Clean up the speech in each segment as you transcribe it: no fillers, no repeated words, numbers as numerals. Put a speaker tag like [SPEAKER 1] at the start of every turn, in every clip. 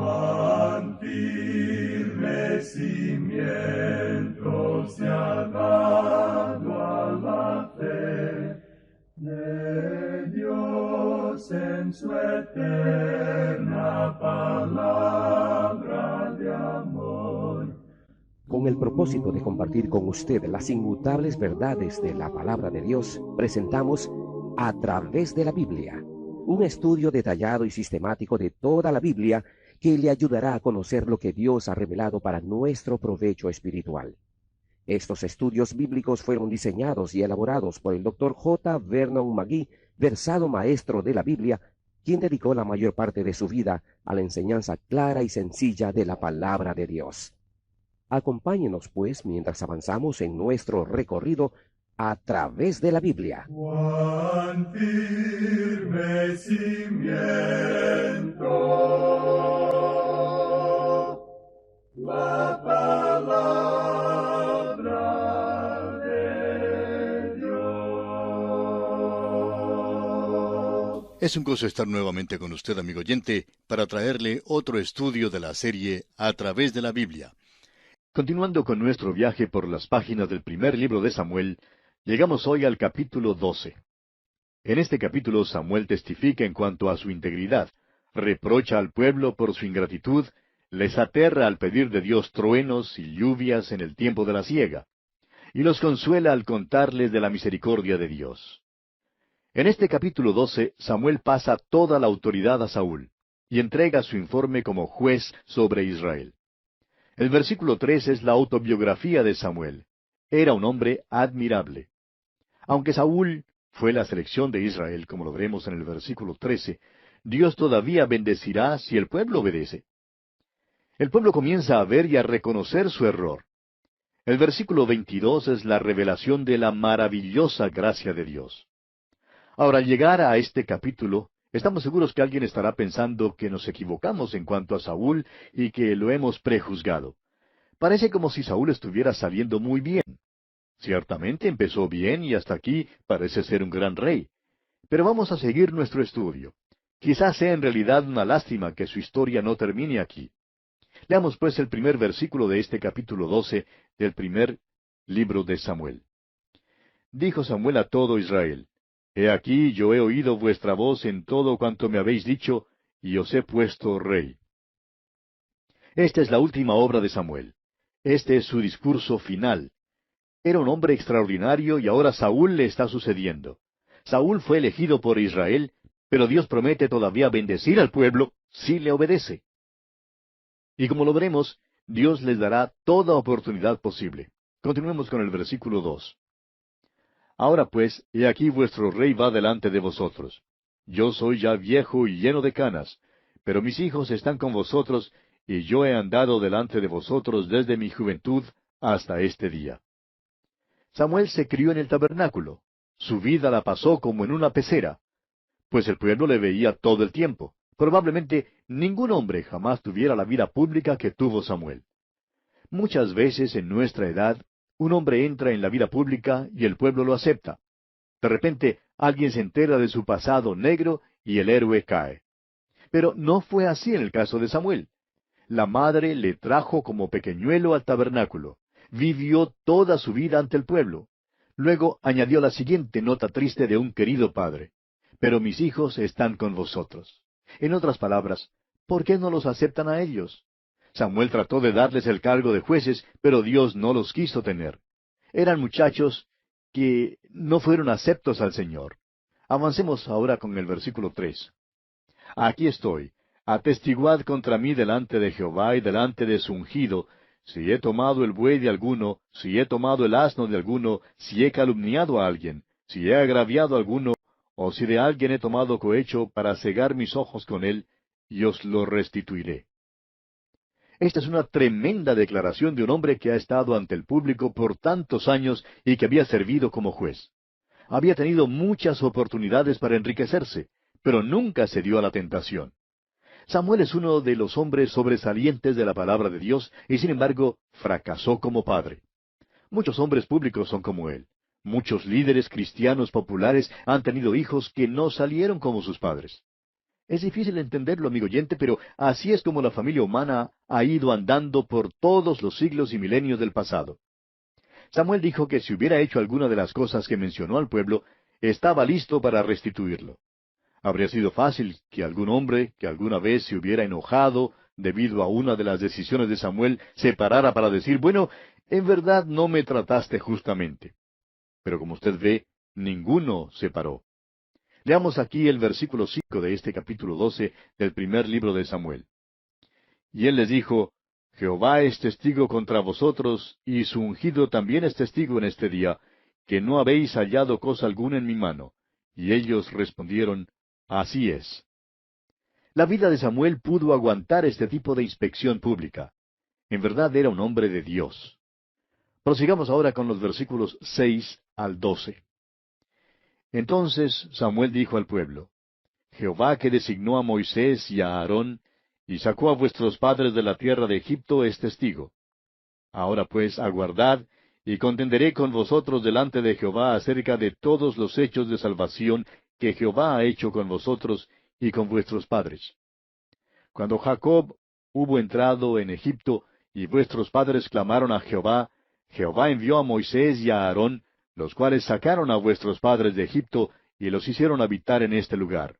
[SPEAKER 1] Cuán firme cimiento se ha dado a la fe de Dios en su eterna palabra de amor.
[SPEAKER 2] Con el propósito de compartir con usted las inmutables verdades de la palabra de Dios, presentamos A través de la Biblia, un estudio detallado y sistemático de toda la Biblia que le ayudará a conocer lo que Dios ha revelado para nuestro provecho espiritual. Estos estudios bíblicos fueron diseñados y elaborados por el Dr. J. Vernon McGee, versado maestro de la Biblia, quien dedicó la mayor parte de su vida a la enseñanza clara y sencilla de la palabra de Dios. Acompáñenos, pues, mientras avanzamos en nuestro recorrido a través de la Biblia.
[SPEAKER 1] Cuán firme cimiento la palabra de Dios.
[SPEAKER 3] Es un gozo estar nuevamente con usted, amigo oyente, para traerle otro estudio de la serie A través de la Biblia. Continuando con nuestro viaje por las páginas del primer libro de Samuel, llegamos hoy al capítulo 12. En este capítulo Samuel testifica en cuanto a su integridad, reprocha al pueblo por su ingratitud, les aterra al pedir de Dios truenos y lluvias en el tiempo de la siega, y los consuela al contarles de la misericordia de Dios. En este capítulo 12, Samuel pasa toda la autoridad a Saúl, y entrega su informe como juez sobre Israel. El versículo 3 es la autobiografía de Samuel. Era un hombre admirable. Aunque Saúl fue la selección de Israel, como lo veremos en el versículo 13, Dios todavía bendecirá si el pueblo obedece. El pueblo comienza a ver y a reconocer su error. El versículo 22 es la revelación de la maravillosa gracia de Dios. Ahora, al llegar a este capítulo, estamos seguros que alguien estará pensando que nos equivocamos en cuanto a Saúl y que lo hemos prejuzgado. Parece como si Saúl estuviera saliendo muy bien. Ciertamente empezó bien y hasta aquí parece ser un gran rey. Pero vamos a seguir nuestro estudio. Quizás sea en realidad una lástima que su historia no termine aquí. Leamos pues el primer versículo de este capítulo 12 del primer libro de Samuel. Dijo Samuel a todo Israel: He aquí yo he oído vuestra voz en todo cuanto me habéis dicho, y os he puesto rey. Esta es la última obra de Samuel. Este es su discurso final. Era un hombre extraordinario y ahora Saúl le está sucediendo. Saúl fue elegido por Israel, pero Dios promete todavía bendecir al pueblo si le obedece. Y como lo veremos, Dios les dará toda oportunidad posible. Continuemos con el versículo 2. Ahora pues, he aquí vuestro rey va delante de vosotros. Yo soy ya viejo y lleno de canas, pero mis hijos están con vosotros, y yo he andado delante de vosotros desde mi juventud hasta este día. Samuel se crió en el tabernáculo. Su vida la pasó como en una pecera, pues el pueblo le veía todo el tiempo. Probablemente ningún hombre jamás tuviera la vida pública que tuvo Samuel. Muchas veces en nuestra edad, un hombre entra en la vida pública y el pueblo lo acepta. De repente, alguien se entera de su pasado negro y el héroe cae. Pero no fue así en el caso de Samuel. La madre le trajo como pequeñuelo al tabernáculo. Vivió toda su vida ante el pueblo. Luego añadió la siguiente nota triste de un querido padre: Pero mis hijos están con vosotros. En otras palabras, ¿por qué no los aceptan a ellos? Samuel trató de darles el cargo de jueces, pero Dios no los quiso tener. Eran muchachos que no fueron aceptos al Señor. Avancemos ahora con el versículo 3. Aquí estoy. Atestiguad contra mí delante de Jehová y delante de su ungido, si he tomado el buey de alguno, si he tomado el asno de alguno, si he calumniado a alguien, si he agraviado a alguno, o si de alguien he tomado cohecho para cegar mis ojos con él, y os lo restituiré. Esta es una tremenda declaración de un hombre que ha estado ante el público por tantos años y que había servido como juez. Había tenido muchas oportunidades para enriquecerse, pero nunca se dio a la tentación. Samuel es uno de los hombres sobresalientes de la palabra de Dios y sin embargo fracasó como padre. Muchos hombres públicos son como él. Muchos líderes cristianos populares han tenido hijos que no salieron como sus padres. Es difícil entenderlo, amigo oyente, pero así es como la familia humana ha ido andando por todos los siglos y milenios del pasado. Samuel dijo que si hubiera hecho alguna de las cosas que mencionó al pueblo, estaba listo para restituirlo. Habría sido fácil que algún hombre que alguna vez se hubiera enojado debido a una de las decisiones de Samuel se parara para decir, bueno, en verdad no me trataste justamente. Pero como usted ve, ninguno se paró. Leamos aquí el versículo 5 de este capítulo 12 del primer libro de Samuel. Y él les dijo, Jehová es testigo contra vosotros, y su ungido también es testigo en este día, que no habéis hallado cosa alguna en mi mano. Y ellos respondieron, Así es. La vida de Samuel pudo aguantar este tipo de inspección pública. En verdad era un hombre de Dios. Prosigamos ahora con los versículos 6 al 12. Entonces Samuel dijo al pueblo, Jehová que designó a Moisés y a Aarón, y sacó a vuestros padres de la tierra de Egipto, es testigo. Ahora pues aguardad, y contenderé con vosotros delante de Jehová acerca de todos los hechos de salvación que Jehová ha hecho con vosotros y con vuestros padres. Cuando Jacob hubo entrado en Egipto, y vuestros padres clamaron a Jehová, Jehová envió a Moisés y a Aarón, los cuales sacaron a vuestros padres de Egipto, y los hicieron habitar en este lugar.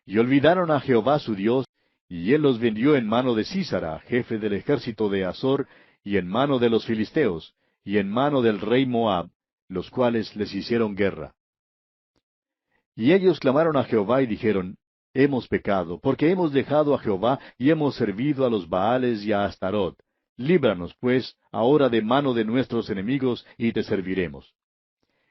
[SPEAKER 3] Y olvidaron a Jehová su Dios, y él los vendió en mano de Sísara, jefe del ejército de Azor, y en mano de los filisteos, y en mano del rey Moab, los cuales les hicieron guerra. Y ellos clamaron a Jehová y dijeron, Hemos pecado, porque hemos dejado a Jehová y hemos servido a los Baales y a Astarot. Líbranos, pues, ahora de mano de nuestros enemigos, y te serviremos.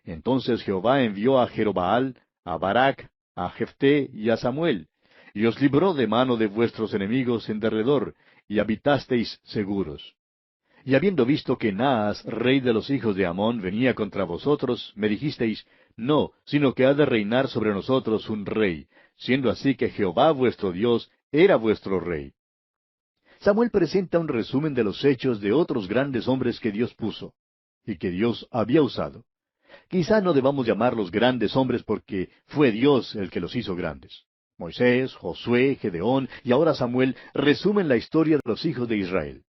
[SPEAKER 3] Entonces Jehová envió a Jerobaal, a Barak, a Jefté y a Samuel, y os libró de mano de vuestros enemigos en derredor, y habitasteis seguros. Y habiendo visto que Naas, rey de los hijos de Amón, venía contra vosotros, me dijisteis, no, sino que ha de reinar sobre nosotros un rey, siendo así que Jehová vuestro Dios era vuestro rey. Samuel presenta un resumen de los hechos de otros grandes hombres que Dios puso, y que Dios había usado. Quizá no debamos llamarlos grandes hombres porque fue Dios el que los hizo grandes. Moisés, Josué, Gedeón y ahora Samuel resumen la historia de los hijos de Israel.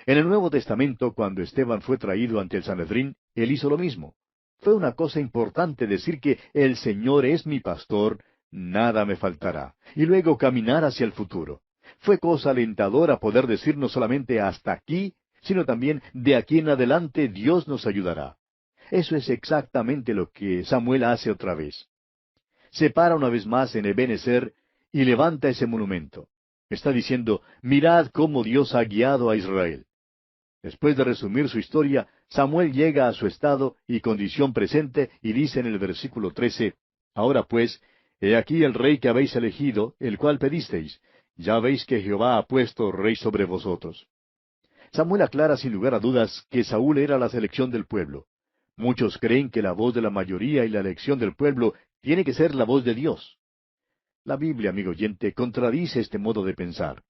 [SPEAKER 3] En el Nuevo Testamento, cuando Esteban fue traído ante el Sanedrín, él hizo lo mismo. Fue una cosa importante decir que el Señor es mi pastor, nada me faltará, y luego caminar hacia el futuro. Fue cosa alentadora poder decir no solamente hasta aquí, sino también de aquí en adelante Dios nos ayudará. Eso es exactamente lo que Samuel hace otra vez. Se para una vez más en Ebenezer y levanta ese monumento. Está diciendo, mirad cómo Dios ha guiado a Israel. Después de resumir su historia, Samuel llega a su estado y condición presente y dice en el versículo 13, Ahora pues, he aquí el rey que habéis elegido, el cual pedisteis. Ya veis que Jehová ha puesto rey sobre vosotros. Samuel aclara sin lugar a dudas que Saúl era la selección del pueblo. Muchos creen que la voz de la mayoría y la elección del pueblo tiene que ser la voz de Dios. La Biblia, amigo oyente, contradice este modo de pensar.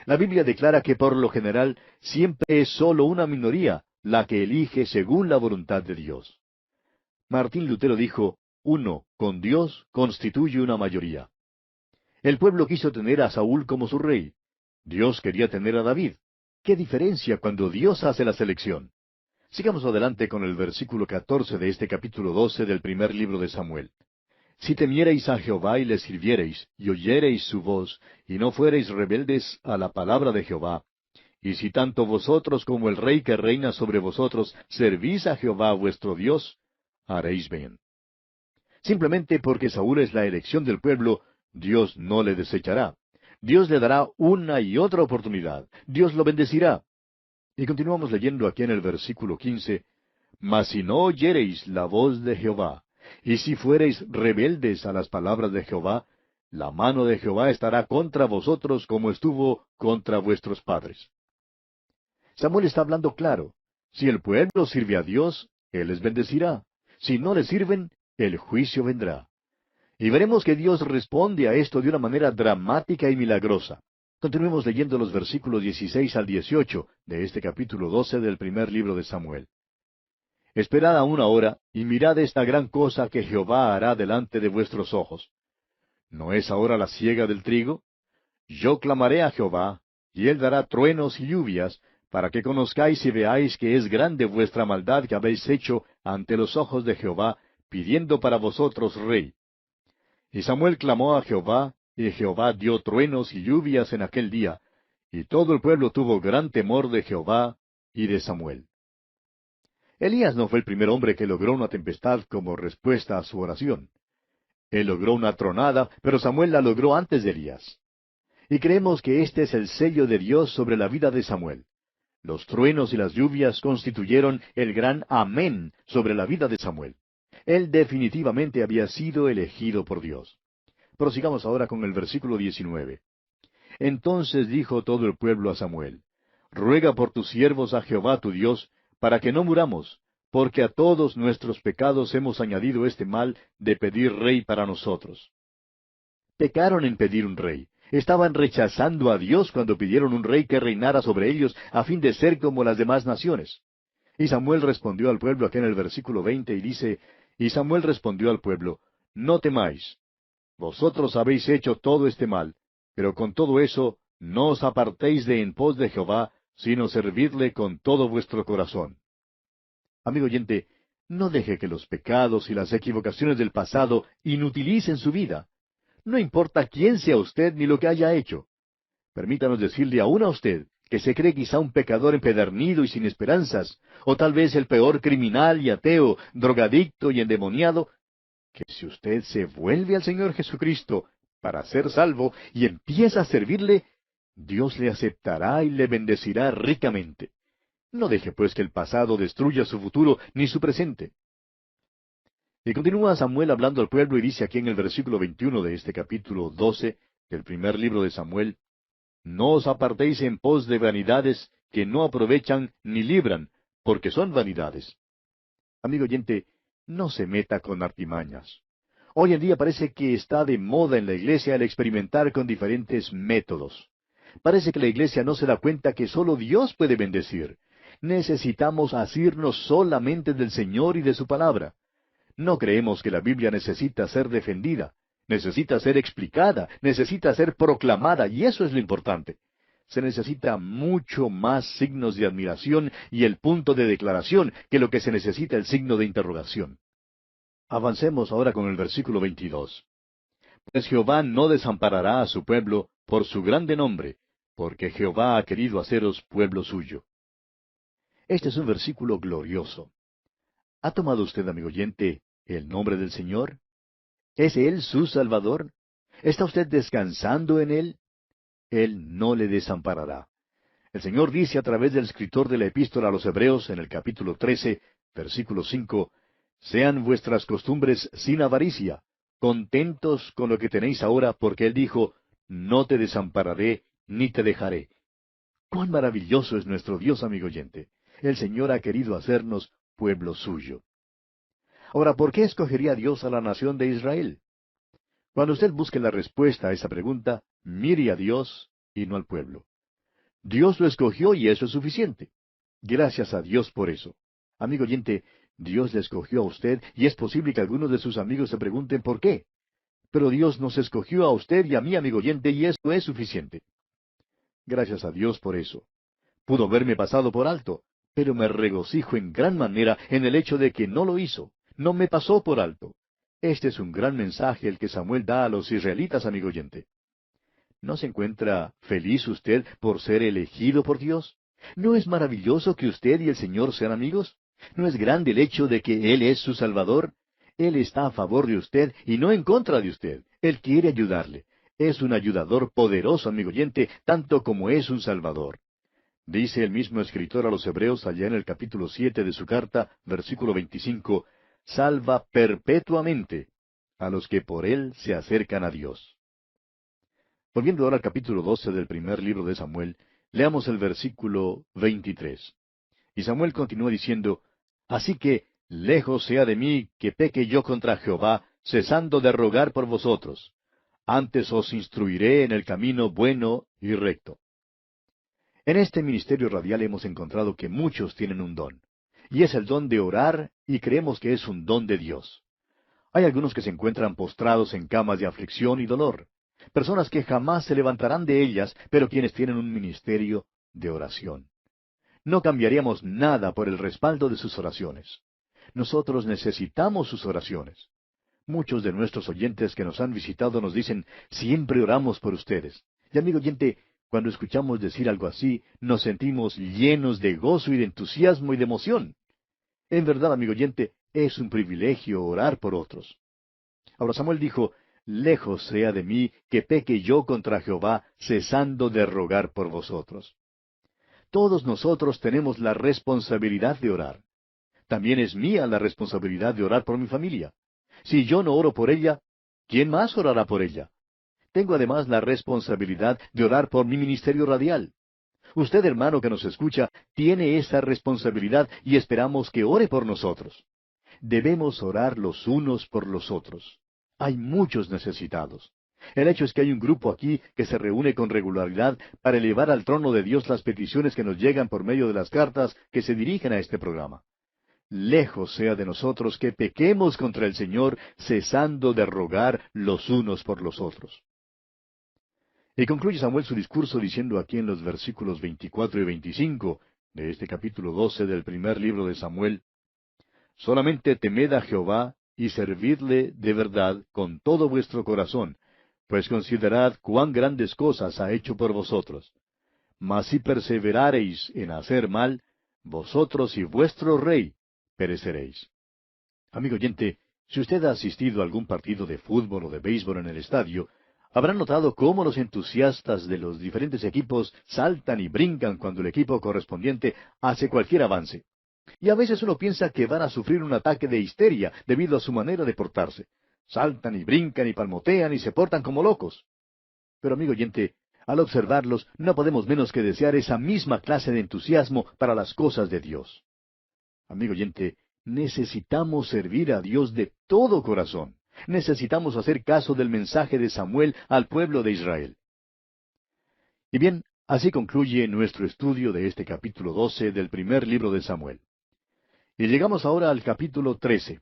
[SPEAKER 3] La Biblia declara que por lo general siempre es sólo una minoría la que elige según la voluntad de Dios. Martín Lutero dijo, uno, con Dios, constituye una mayoría. El pueblo quiso tener a Saúl como su rey. Dios quería tener a David. ¿Qué diferencia cuando Dios hace la selección? Sigamos adelante con el versículo 14 de este capítulo 12 del primer libro de Samuel. Si temiereis a Jehová y le sirviereis, y oyereis su voz, y no fuereis rebeldes a la palabra de Jehová, y si tanto vosotros como el rey que reina sobre vosotros servís a Jehová vuestro Dios, haréis bien. Simplemente porque Saúl es la elección del pueblo, Dios no le desechará. Dios le dará una y otra oportunidad. Dios lo bendecirá. Y continuamos leyendo aquí en el versículo 15, Mas si no oyereis la voz de Jehová, y si fuereis rebeldes a las palabras de Jehová, la mano de Jehová estará contra vosotros como estuvo contra vuestros padres. Samuel está hablando claro. Si el pueblo sirve a Dios, Él les bendecirá. Si no le sirven, el juicio vendrá. Y veremos que Dios responde a esto de una manera dramática y milagrosa. Continuemos leyendo los versículos 16 al 18 de este capítulo 12 del primer libro de Samuel. Esperad aún ahora, y mirad esta gran cosa que Jehová hará delante de vuestros ojos. ¿No es ahora la siega del trigo? Yo clamaré a Jehová, y él dará truenos y lluvias, para que conozcáis y veáis que es grande vuestra maldad que habéis hecho ante los ojos de Jehová, pidiendo para vosotros rey. Y Samuel clamó a Jehová, y Jehová dio truenos y lluvias en aquel día, y todo el pueblo tuvo gran temor de Jehová y de Samuel. Elías no fue el primer hombre que logró una tempestad como respuesta a su oración. Él logró una tronada, pero Samuel la logró antes de Elías. Y creemos que este es el sello de Dios sobre la vida de Samuel. Los truenos y las lluvias constituyeron el gran amén sobre la vida de Samuel. Él definitivamente había sido elegido por Dios. Prosigamos ahora con el versículo 19. Entonces dijo todo el pueblo a Samuel, Ruega por tus siervos a Jehová tu Dios, para que no muramos, porque a todos nuestros pecados hemos añadido este mal de pedir rey para nosotros. Pecaron en pedir un rey. Estaban rechazando a Dios cuando pidieron un rey que reinara sobre ellos a fin de ser como las demás naciones. Y Samuel respondió al pueblo aquí en el versículo 20 y dice, Y Samuel respondió al pueblo, No temáis. Vosotros habéis hecho todo este mal, pero con todo eso no os apartéis de en pos de Jehová, sino servidle con todo vuestro corazón. Amigo oyente, no deje que los pecados y las equivocaciones del pasado inutilicen su vida. No importa quién sea usted ni lo que haya hecho. Permítanos decirle aún a usted, que se cree quizá un pecador empedernido y sin esperanzas, o tal vez el peor criminal y ateo, drogadicto y endemoniado, que si usted se vuelve al Señor Jesucristo para ser salvo y empieza a servirle, Dios le aceptará y le bendecirá ricamente. No deje pues que el pasado destruya su futuro ni su presente. Y continúa Samuel hablando al pueblo y dice aquí en el versículo 21 de este capítulo 12 del primer libro de Samuel, No os apartéis en pos de vanidades que no aprovechan ni libran, porque son vanidades. Amigo oyente, no se meta con artimañas. Hoy en día parece que está de moda en la iglesia el experimentar con diferentes métodos. Parece que la iglesia no se da cuenta que solo Dios puede bendecir. Necesitamos asirnos solamente del Señor y de su palabra. No creemos que la Biblia necesita ser defendida, necesita ser explicada, necesita ser proclamada, y eso es lo importante. Se necesita mucho más signos de admiración y el punto de declaración que lo que se necesita el signo de interrogación. Avancemos ahora con el versículo 22. Pues Jehová no desamparará a su pueblo por su grande nombre, porque Jehová ha querido haceros pueblo suyo. Este es un versículo glorioso. ¿Ha tomado usted, amigo oyente, el nombre del Señor? ¿Es Él su Salvador? ¿Está usted descansando en Él? Él no le desamparará. El Señor dice a través del escritor de la epístola a los Hebreos en el capítulo 13, versículo 5, Sean vuestras costumbres sin avaricia, contentos con lo que tenéis ahora, porque Él dijo, No te desampararé, ni te dejaré. ¡Cuán maravilloso es nuestro Dios, amigo oyente! El Señor ha querido hacernos pueblo suyo. Ahora, ¿por qué escogería Dios a la nación de Israel? Cuando usted busque la respuesta a esa pregunta, mire a Dios y no al pueblo. Dios lo escogió y eso es suficiente. Gracias a Dios por eso. Amigo oyente, Dios le escogió a usted y es posible que algunos de sus amigos se pregunten por qué. Pero Dios nos escogió a usted y a mí, amigo oyente, y eso es suficiente. Gracias a Dios por eso. Pudo haberme pasado por alto, pero me regocijo en gran manera en el hecho de que no lo hizo. No me pasó por alto. Este es un gran mensaje el que Samuel da a los israelitas, amigo oyente. ¿No se encuentra feliz usted por ser elegido por Dios? ¿No es maravilloso que usted y el Señor sean amigos? ¿No es grande el hecho de que Él es su Salvador? Él está a favor de usted y no en contra de usted. Él quiere ayudarle. Es un ayudador poderoso, amigo oyente, tanto como es un Salvador. Dice el mismo escritor a los Hebreos allá en el capítulo 7 de su carta, versículo 25, salva perpetuamente a los que por Él se acercan a Dios. Volviendo ahora al capítulo 12 del primer libro de Samuel, leamos el versículo 23. Y Samuel continúa diciendo, Así que, lejos sea de mí que peque yo contra Jehová, cesando de rogar por vosotros. Antes os instruiré en el camino bueno y recto. En este ministerio radial hemos encontrado que muchos tienen un don, y es el don de orar, y creemos que es un don de Dios. Hay algunos que se encuentran postrados en camas de aflicción y dolor, personas que jamás se levantarán de ellas, pero quienes tienen un ministerio de oración. No cambiaríamos nada por el respaldo de sus oraciones. Nosotros necesitamos sus oraciones. Muchos de nuestros oyentes que nos han visitado nos dicen, siempre oramos por ustedes. Y amigo oyente, cuando escuchamos decir algo así, nos sentimos llenos de gozo y de entusiasmo y de emoción. En verdad, amigo oyente, es un privilegio orar por otros. Ahora Samuel dijo, lejos sea de mí que peque yo contra Jehová, cesando de rogar por vosotros. Todos nosotros tenemos la responsabilidad de orar. También es mía la responsabilidad de orar por mi familia. Si yo no oro por ella, ¿quién más orará por ella? Tengo además la responsabilidad de orar por mi ministerio radial. Usted, hermano que nos escucha, tiene esa responsabilidad y esperamos que ore por nosotros. Debemos orar los unos por los otros. Hay muchos necesitados. El hecho es que hay un grupo aquí que se reúne con regularidad para elevar al trono de Dios las peticiones que nos llegan por medio de las cartas que se dirigen a este programa. Lejos sea de nosotros que pequemos contra el Señor, cesando de rogar los unos por los otros. Y concluye Samuel su discurso diciendo aquí en los versículos 24 y 25 de este capítulo 12 del primer libro de Samuel, solamente temed a Jehová y servidle de verdad con todo vuestro corazón, pues considerad cuán grandes cosas ha hecho por vosotros. Mas si perseverareis en hacer mal, vosotros y vuestro rey pereceréis. Amigo oyente, si usted ha asistido a algún partido de fútbol o de béisbol en el estadio, habrá notado cómo los entusiastas de los diferentes equipos saltan y brincan cuando el equipo correspondiente hace cualquier avance. Y a veces uno piensa que van a sufrir un ataque de histeria debido a su manera de portarse. Saltan y brincan y palmotean y se portan como locos. Pero amigo oyente, al observarlos no podemos menos que desear esa misma clase de entusiasmo para las cosas de Dios. Amigo oyente, necesitamos servir a Dios de todo corazón. Necesitamos hacer caso del mensaje de Samuel al pueblo de Israel. Y bien, así concluye nuestro estudio de este capítulo 12 del primer libro de Samuel. Y llegamos ahora al capítulo 13.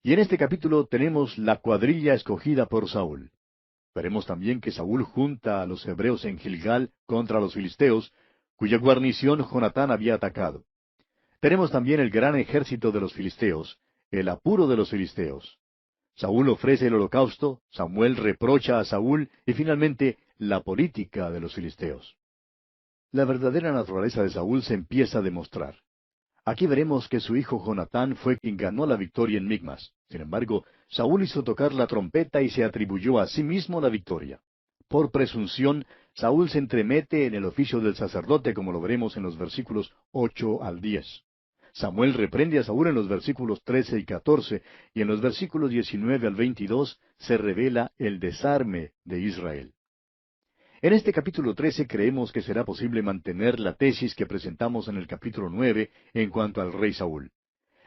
[SPEAKER 3] Y en este capítulo tenemos la cuadrilla escogida por Saúl. Veremos también que Saúl junta a los hebreos en Gilgal contra los filisteos, cuya guarnición Jonatán había atacado. Tenemos también el gran ejército de los filisteos, el apuro de los filisteos. Saúl ofrece el holocausto, Samuel reprocha a Saúl y finalmente la política de los filisteos. La verdadera naturaleza de Saúl se empieza a demostrar. Aquí veremos que su hijo Jonatán fue quien ganó la victoria en Micmas. Sin embargo, Saúl hizo tocar la trompeta y se atribuyó a sí mismo la victoria. Por presunción, Saúl se entremete en el oficio del sacerdote, como lo veremos en los versículos 8 al 10. Samuel reprende a Saúl en los versículos 13 y 14, y en los versículos 19 al 22 se revela el desarme de Israel. En este capítulo 13 creemos que será posible mantener la tesis que presentamos en el capítulo 9 en cuanto al rey Saúl.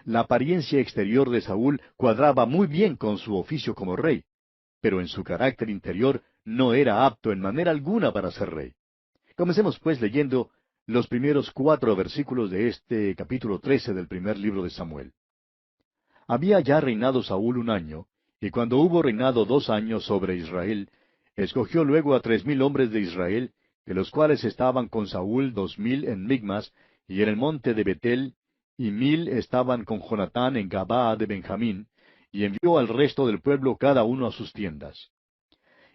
[SPEAKER 3] La apariencia exterior de Saúl cuadraba muy bien con su oficio como rey, pero en su carácter interior no era apto en manera alguna para ser rey. Comencemos pues leyendo los primeros 4 versículos de este capítulo 13 del primer libro de Samuel. Había ya reinado Saúl 1 año, y cuando hubo reinado 2 años sobre Israel, escogió luego a 3,000 hombres de Israel, de los cuales estaban con Saúl 2,000 en Micmas y en el monte de Betel, y 1,000 estaban con Jonatán en Gabaa de Benjamín, y envió al resto del pueblo cada uno a sus tiendas.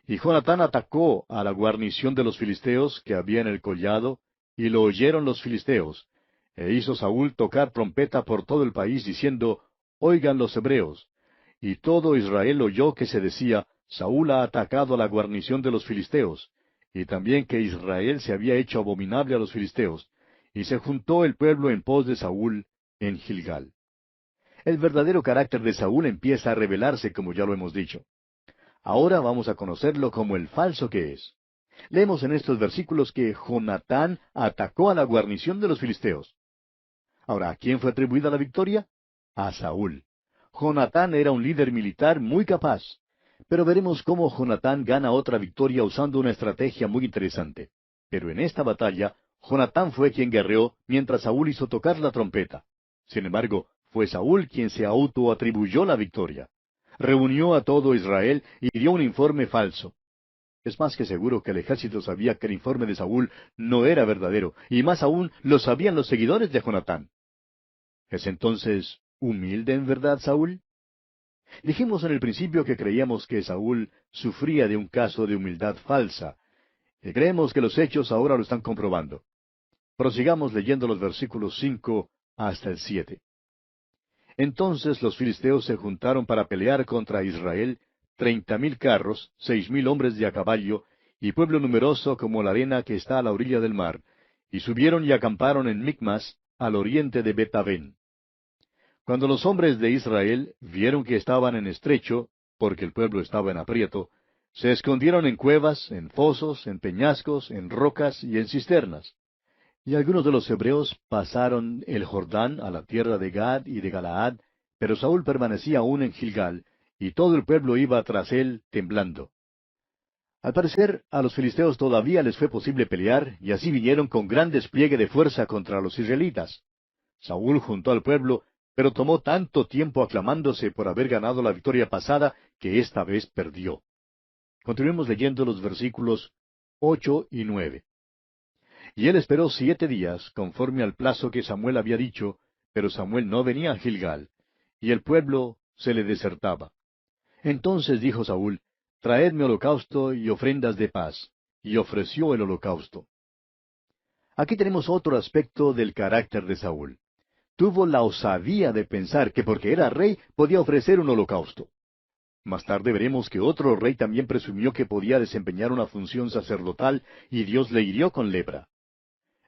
[SPEAKER 3] Y Jonatán atacó a la guarnición de los filisteos que había en el collado, y lo oyeron los filisteos, e hizo Saúl tocar trompeta por todo el país, diciendo, Oigan los hebreos. Y todo Israel oyó que se decía, Saúl ha atacado a la guarnición de los filisteos, y también que Israel se había hecho abominable a los filisteos, y se juntó el pueblo en pos de Saúl en Gilgal. El verdadero carácter de Saúl empieza a revelarse, como ya lo hemos dicho. Ahora vamos a conocerlo como el falso que es. Leemos en estos versículos que Jonatán atacó a la guarnición de los filisteos. Ahora, ¿a quién fue atribuida la victoria? A Saúl. Jonatán era un líder militar muy capaz. Pero veremos cómo Jonatán gana otra victoria usando una estrategia muy interesante. Pero en esta batalla, Jonatán fue quien guerreó mientras Saúl hizo tocar la trompeta. Sin embargo, fue Saúl quien se autoatribuyó la victoria. reunió a todo Israel y dio un informe falso. Es más que seguro que el ejército sabía que el informe de Saúl no era verdadero, y más aún lo sabían los seguidores de Jonatán. ¿Es entonces humilde en verdad Saúl? Dijimos en el principio que creíamos que Saúl sufría de un caso de humildad falsa, y creemos que los hechos ahora lo están comprobando. Prosigamos leyendo los versículos 5 hasta el 7. Entonces los filisteos se juntaron para pelear contra Israel, 30,000 carros, 6,000 hombres de a caballo, y pueblo numeroso como la arena que está a la orilla del mar, y subieron y acamparon en Micmas, al oriente de Bet-aven. Cuando los hombres de Israel vieron que estaban en estrecho, porque el pueblo estaba en aprieto, se escondieron en cuevas, en fosos, en peñascos, en rocas y en cisternas. Y algunos de los hebreos pasaron el Jordán a la tierra de Gad y de Galaad, pero Saúl permanecía aún en Gilgal, y todo el pueblo iba tras él temblando. Al parecer, a los filisteos todavía les fue posible pelear, y así vinieron con gran despliegue de fuerza contra los israelitas. Saúl juntó al pueblo, pero tomó tanto tiempo aclamándose por haber ganado la victoria pasada, que esta vez perdió. Continuemos leyendo los versículos 8 y 9. Y él esperó 7 días, conforme al plazo que Samuel había dicho, pero Samuel no venía a Gilgal, y el pueblo se le desertaba. Entonces dijo Saúl, Traedme holocausto y ofrendas de paz. Y ofreció el holocausto. Aquí tenemos otro aspecto del carácter de Saúl. Tuvo la osadía de pensar que porque era rey podía ofrecer un holocausto. Más tarde veremos que otro rey también presumió que podía desempeñar una función sacerdotal y Dios le hirió con lepra.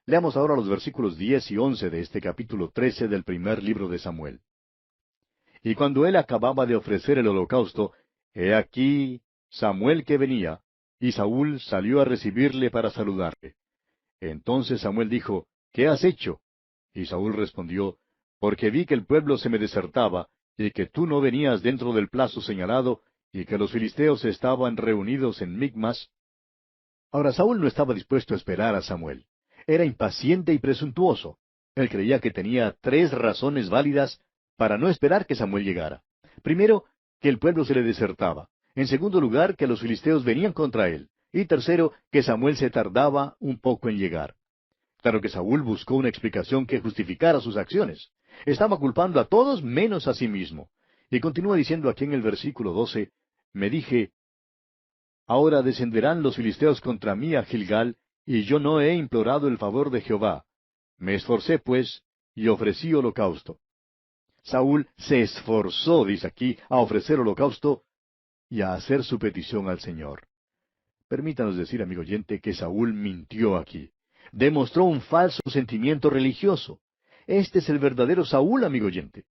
[SPEAKER 3] Leamos ahora los versículos 10 y 11 de este capítulo 13 del primer libro de Samuel. Y cuando él acababa de ofrecer el holocausto, he aquí Samuel que venía, y Saúl salió a recibirle para saludarle. Entonces Samuel dijo, ¿Qué has hecho? Y Saúl respondió, Porque vi que el pueblo se me desertaba, y que tú no venías dentro del plazo señalado, y que los filisteos estaban reunidos en Micmas. Ahora Saúl no estaba dispuesto a esperar a Samuel. Era impaciente y presuntuoso. Él creía que tenía 3 razones válidas para no esperar que Samuel llegara. Primero, que el pueblo se le desertaba. En segundo lugar, que los filisteos venían contra él. Y tercero, que Samuel se tardaba un poco en llegar. Claro que Saúl buscó una explicación que justificara sus acciones. Estaba culpando a todos menos a sí mismo. Y continúa diciendo aquí en el versículo 12, me dije, ahora descenderán los filisteos contra mí a Gilgal, y yo no he implorado el favor de Jehová. Me esforcé, pues, y ofrecí holocausto. Saúl se esforzó, dice aquí, a ofrecer holocausto y a hacer su petición al Señor. Permítanos decir, amigo oyente, que Saúl mintió aquí. Demostró un falso sentimiento religioso. Este es el verdadero Saúl, amigo oyente.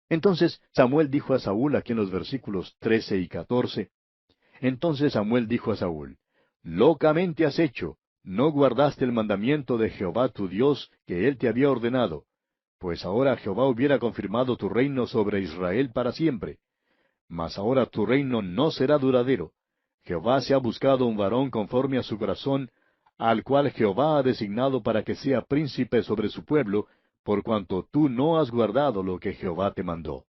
[SPEAKER 3] Entonces Samuel dijo a Saúl aquí en los versículos 13 y 14, Entonces Samuel dijo a Saúl, Locamente has hecho, no guardaste el mandamiento de Jehová tu Dios que él te había ordenado, pues ahora Jehová hubiera confirmado tu reino sobre Israel para siempre. Mas ahora tu reino no será duradero. Jehová se ha buscado un varón conforme a su corazón, al cual Jehová ha designado para que sea príncipe sobre su pueblo, por cuanto tú no has guardado lo que Jehová te mandó.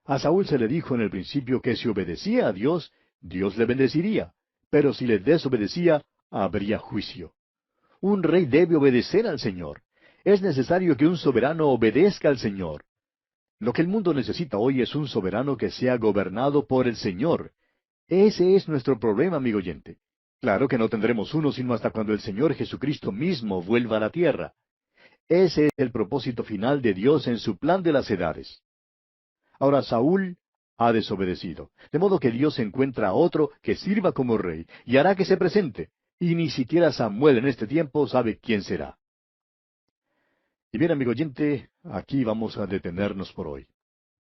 [SPEAKER 3] A Saúl se le dijo en el principio que si obedecía a Dios, Dios le bendeciría, pero si le desobedecía, habría juicio. Un rey debe obedecer al Señor. Es necesario que un soberano obedezca al Señor. Lo que el mundo necesita hoy es un soberano que sea gobernado por el Señor. Ese es nuestro problema, amigo oyente. Claro que no tendremos uno sino hasta cuando el Señor Jesucristo mismo vuelva a la tierra. Ese es el propósito final de Dios en su plan de las edades. Ahora Saúl ha desobedecido, de modo que Dios encuentra a otro que sirva como rey y hará que se presente, y ni siquiera Samuel en este tiempo sabe quién será. Y bien, amigo oyente, aquí vamos a detenernos por hoy,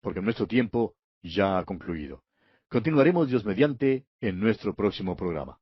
[SPEAKER 3] porque nuestro tiempo ya ha concluido. Continuaremos Dios mediante en nuestro próximo programa.